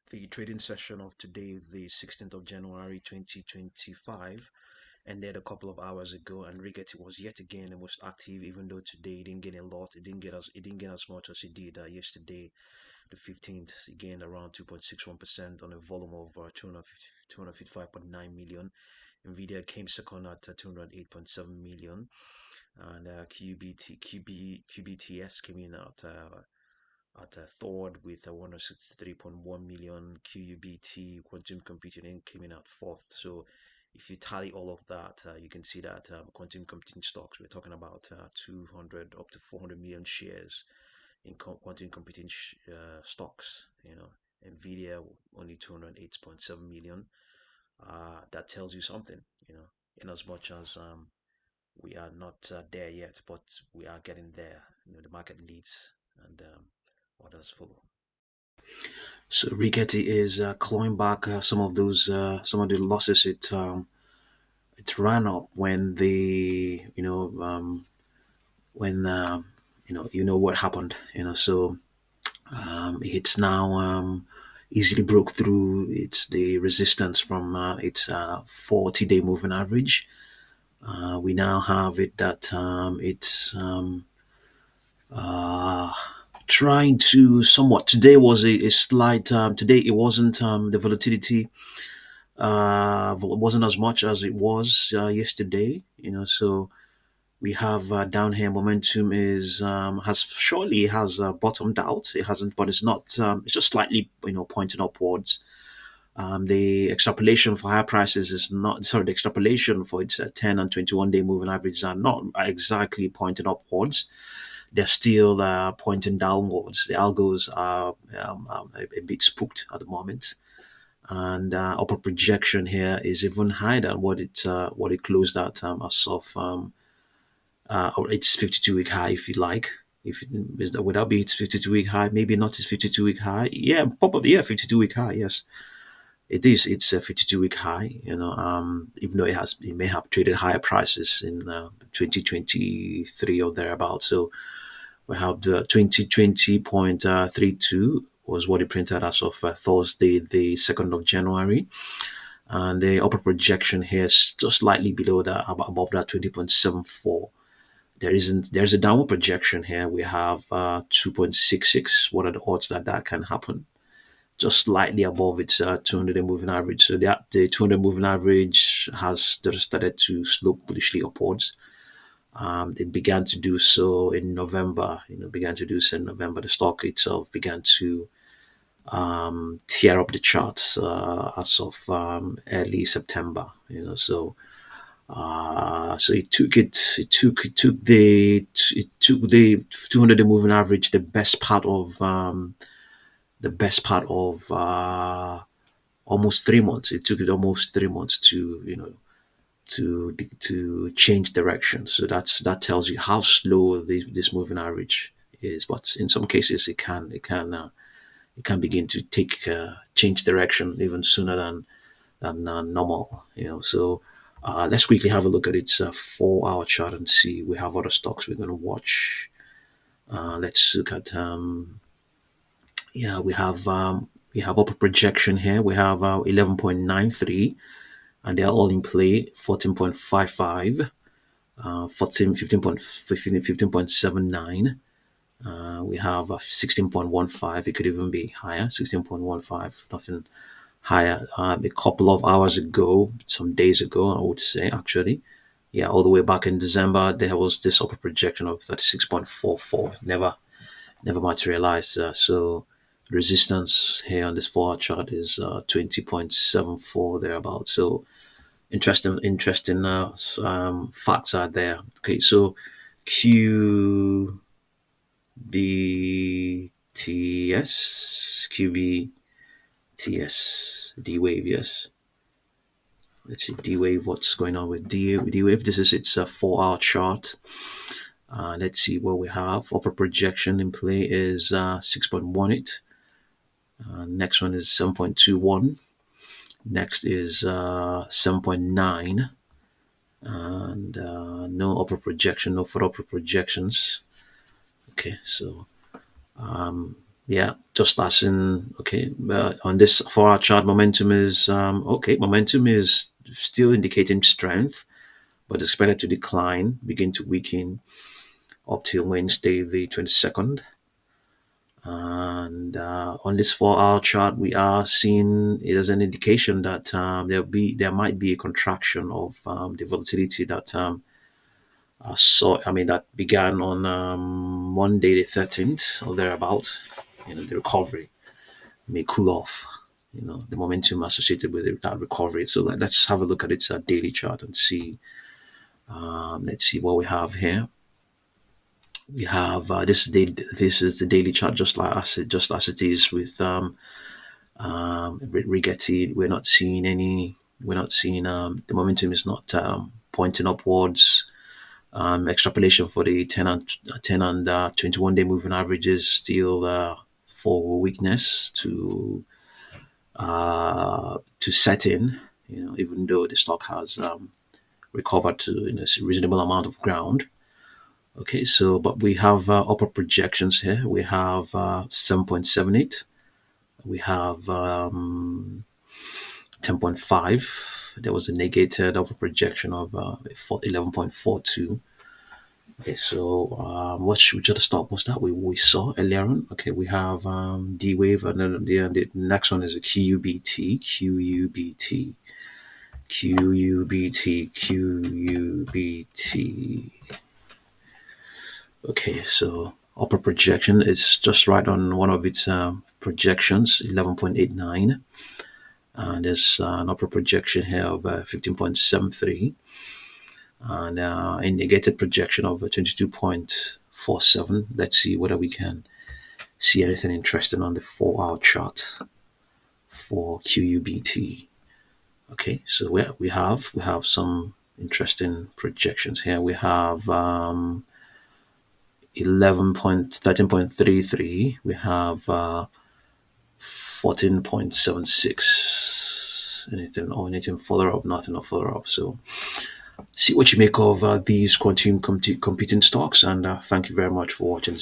The trading session of today, the 16th of January 2025, ended a couple of hours ago, and Rigetti was yet again the most active, even though today he didn't get a lot. It didn't get as much as he did yesterday, the 15th. He gained around 2.61% on a volume of 255.9 million. Nvidia came second at 208.7 million, and QBTS came in at third with 163.1 million. QUBT, quantum computing, came in at fourth. So if you tally all of that, you can see that quantum computing stocks, we're talking about 200 up to 400 million shares in quantum computing stocks. Nvidia only 208.7 million. That tells you something. In as much as we are not there yet, but we are getting there. The market leads, and others follow. So Rigetti is clawing back some of the losses it ran up when the when what happened. So it's now easily broke through the resistance from its 40-day moving average. We now have it that it's uh, trying to somewhat. Today was a slight. Today it wasn't the volatility wasn't as much as it was yesterday. So we have down here momentum is has bottomed out. It hasn't, but it's not. It's just slightly pointing upwards. The extrapolation for higher prices is not, sorry, the extrapolation for its 10 and 21-day moving averages are not exactly pointing upwards. They're still pointing downwards. The algos are a bit spooked at the moment, and upper projection here is even higher than what it closed at as of or its 52-week high, if you like. If it, is that would that be its 52-week high? Maybe not its 52-week high. Yeah, probably, yeah, 52-week high. Yes, it is. It's a 52-week high. Even though it may have traded higher prices in 2023 or thereabouts. So we have the 2020.32 was what it printed as of Thursday, the 2nd of January. And the upper projection here is just slightly below that, above that 20.74. There's a downward projection here. We have 2.66. What are the odds that that can happen? Just slightly above its 200 moving average. So the 200 moving average has started to slope bullishly upwards. It began to do so in November. The stock itself began to tear up the charts as of early September. So it took the 200-day moving average, the best part of almost 3 months. It took it almost 3 months to change direction. So that tells you how slow this moving average is. But in some cases, it can begin to change direction even sooner than normal. So let's quickly have a look at its 4-hour chart and see. We have other stocks we're going to watch. Let's look at we have upper projection here. We have 11.93, and they're all in play. 14.55, 14, 15.79. We have 16.15. It could even be higher. 16.15. Nothing higher. A couple of hours ago, some days ago, I would say actually. Yeah, all the way back in December, there was this upper projection of 36.44. Never materialized. So resistance here on this 4-hour chart is 20.74 thereabout. So interesting facts are there. Okay, so QBTS, D wave, yes. Let's see D wave. What's going on with D wave? This is its 4-hour chart. Let's see what we have. Upper projection in play is 6.18. Next one is 7.21. Next is 7.9. And no upper projection, no further upper projections. Okay, so Yeah, just as in okay, on this 4 hour chart, momentum is okay. Momentum is still indicating strength, but expected to decline, begin to weaken up till Wednesday, the 22nd. And on this 4 hour chart, we are seeing it as an indication that there might be a contraction of the volatility that that began on Monday the 13th or thereabout. The recovery may cool off. The momentum associated with that recovery. So let's have a look at its daily chart and see. Let's see what we have here. We have this is the daily chart, just as it is with Rigetti. We're not seeing the momentum is not pointing upwards. Extrapolation for the 10 and 21 day moving averages still for weakness to set in. Even though the stock has recovered to a reasonable amount of ground. Okay, so but we have upper projections here. We have 7.78. We have 10.5. There was a negated upper projection of 11.42. Okay, so which other stock was that we saw earlier on? Okay, we have D wave, and then the next one is a QUBT, QUBT, QUBT, QUBT. Okay, so upper projection is just right on one of its projections, 11.89, and there's an upper projection here of 15.73, and a negated projection of 22.47. Let's see whether we can see anything interesting on the 4 hour chart for QUBT. Okay, so we have some interesting projections here. We have 13.33. We have 14.76. Anything further up? Nothing or further up. So see what you make of these quantum computing stocks, and thank you very much for watching.